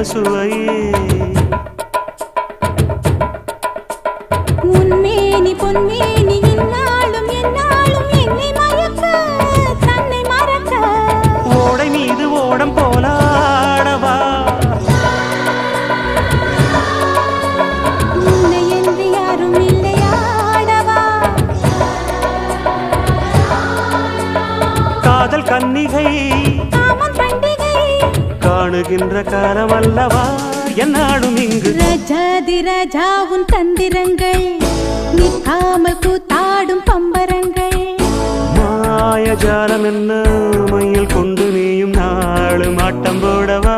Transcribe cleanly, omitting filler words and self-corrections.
சுவையே உன்மேனி பொன்மேனி இந்நாளும் எந்நாளும் என்னை மயக்க தன்னை மறக்க ஓடை மீது ஓடம் போலாடவா உன்னை என்று யாரும் இல்லையாடவா காதல் கன்னிகை காமம் பண்டிகை காணுகின்ற காலம் அல்லவா என்னாடும் இங்கு ரஜாதி ராஜாவும் தந்திரங்கள் நிற்காமல் கூத்தாடும் பம்பரங்கள் மாயஜாலம் என்ன மையில் கொண்டு நீயும் நாளும் ஆட்டம் போடவா